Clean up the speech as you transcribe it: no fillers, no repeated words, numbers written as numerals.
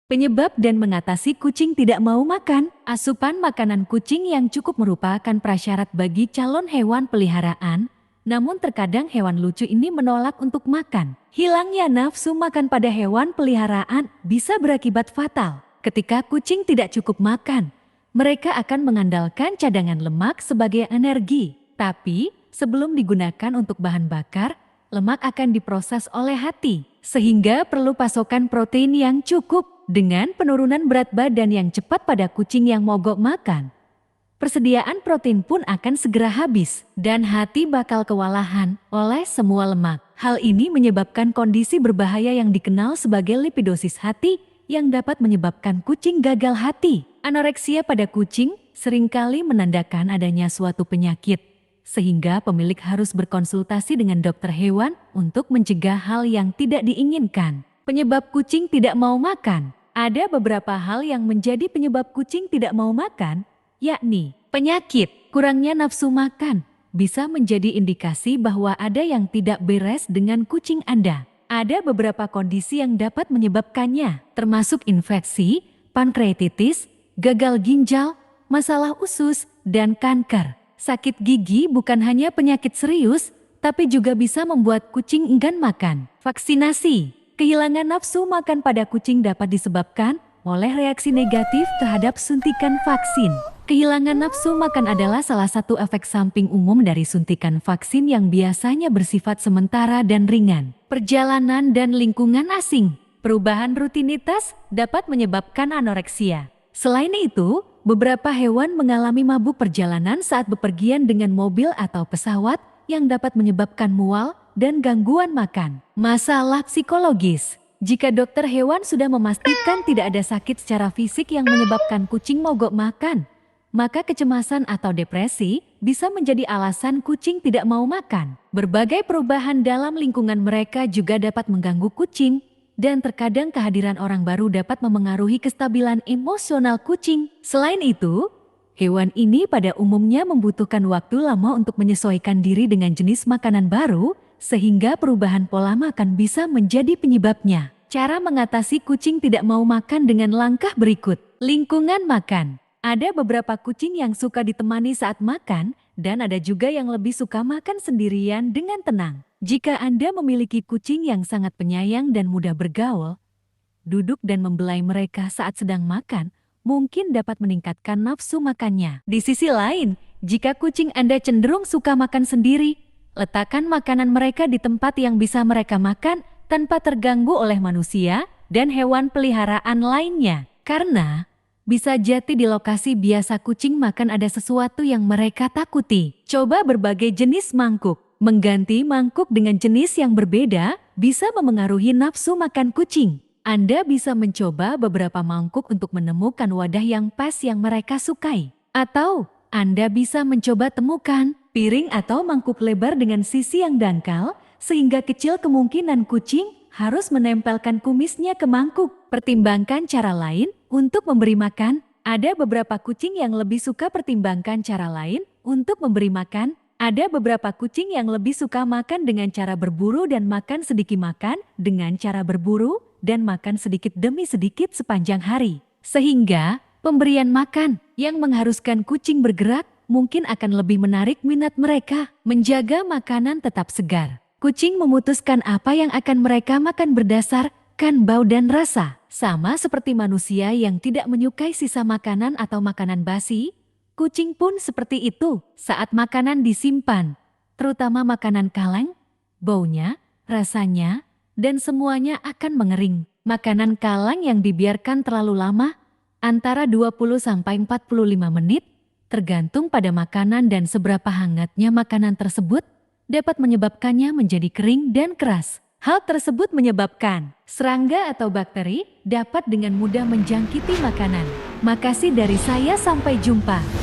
Penyebab dan mengatasi kucing tidak mau makan. Asupan makanan kucing yang cukup merupakan prasyarat bagi calon hewan peliharaan, namun terkadang hewan lucu ini menolak untuk makan. Hilangnya nafsu makan pada hewan peliharaan bisa berakibat fatal. Ketika kucing tidak cukup makan, mereka akan mengandalkan cadangan lemak sebagai energi. Tapi, sebelum digunakan untuk bahan bakar, lemak akan diproses oleh hati, sehingga perlu pasokan protein yang cukup. Dengan penurunan berat badan yang cepat pada kucing yang mogok makan, persediaan protein pun akan segera habis dan hati bakal kewalahan oleh semua lemak. Hal ini menyebabkan kondisi berbahaya yang dikenal sebagai lipidosis hati yang dapat menyebabkan kucing gagal hati. Anoreksia pada kucing seringkali menandakan adanya suatu penyakit, sehingga pemilik harus berkonsultasi dengan dokter hewan untuk mencegah hal yang tidak diinginkan. Penyebab kucing tidak mau makan. Ada beberapa hal yang menjadi penyebab kucing tidak mau makan, yakni penyakit, kurangnya nafsu makan, bisa menjadi indikasi bahwa ada yang tidak beres dengan kucing Anda. Ada beberapa kondisi yang dapat menyebabkannya, termasuk infeksi, pankreatitis, gagal ginjal, masalah usus, dan kanker. Sakit gigi bukan hanya penyakit serius, tapi juga bisa membuat kucing enggan makan. Vaksinasi. Kehilangan nafsu makan pada kucing dapat disebabkan oleh reaksi negatif terhadap suntikan vaksin. Kehilangan nafsu makan adalah salah satu efek samping umum dari suntikan vaksin yang biasanya bersifat sementara dan ringan. Perjalanan dan lingkungan asing. Perubahan rutinitas dapat menyebabkan anoreksia. Selain itu, beberapa hewan mengalami mabuk perjalanan saat bepergian dengan mobil atau pesawat yang dapat menyebabkan mual dan gangguan makan. Masalah psikologis. Jika dokter hewan sudah memastikan tidak ada sakit secara fisik yang menyebabkan kucing mogok makan, maka kecemasan atau depresi bisa menjadi alasan kucing tidak mau makan. Berbagai perubahan dalam lingkungan mereka juga dapat mengganggu kucing, dan terkadang kehadiran orang baru dapat memengaruhi kestabilan emosional kucing. Selain itu, hewan ini pada umumnya membutuhkan waktu lama untuk menyesuaikan diri dengan jenis makanan baru, sehingga perubahan pola makan bisa menjadi penyebabnya. Cara mengatasi kucing tidak mau makan dengan langkah berikut. Lingkungan makan. Ada beberapa kucing yang suka ditemani saat makan, dan ada juga yang lebih suka makan sendirian dengan tenang. Jika Anda memiliki kucing yang sangat penyayang dan mudah bergaul, duduk dan membelai mereka saat sedang makan mungkin dapat meningkatkan nafsu makannya. Di sisi lain, jika kucing Anda cenderung suka makan sendiri, letakkan makanan mereka di tempat yang bisa mereka makan tanpa terganggu oleh manusia dan hewan peliharaan lainnya. Karena bisa jadi di lokasi biasa kucing makan ada sesuatu yang mereka takuti. Coba berbagai jenis mangkuk. Mengganti mangkuk dengan jenis yang berbeda bisa memengaruhi nafsu makan kucing. Anda bisa mencoba beberapa mangkuk untuk menemukan wadah yang pas yang mereka sukai. Atau Anda bisa mencoba temukan piring atau mangkuk lebar dengan sisi yang dangkal, sehingga kecil kemungkinan kucing harus menempelkan kumisnya ke mangkuk. Pertimbangkan cara lain untuk memberi makan. Ada beberapa kucing yang lebih suka pertimbangkan cara lain untuk memberi makan. Ada beberapa kucing yang lebih suka makan dengan cara berburu dan makan sedikit makan dengan cara berburu dan makan sedikit demi sedikit sepanjang hari. Sehingga pemberian makan yang mengharuskan kucing bergerak mungkin akan lebih menarik minat mereka. Menjaga makanan tetap segar. Kucing memutuskan apa yang akan mereka makan berdasarkan bau dan rasa. Sama seperti manusia yang tidak menyukai sisa makanan atau makanan basi, kucing pun seperti itu saat makanan disimpan, terutama makanan kaleng, baunya, rasanya, dan semuanya akan mengering. Makanan kaleng yang dibiarkan terlalu lama, antara 20-45 menit, tergantung pada makanan dan seberapa hangatnya makanan tersebut, dapat menyebabkannya menjadi kering dan keras. Hal tersebut menyebabkan serangga atau bakteri dapat dengan mudah menjangkiti makanan. Makasih dari saya, sampai jumpa.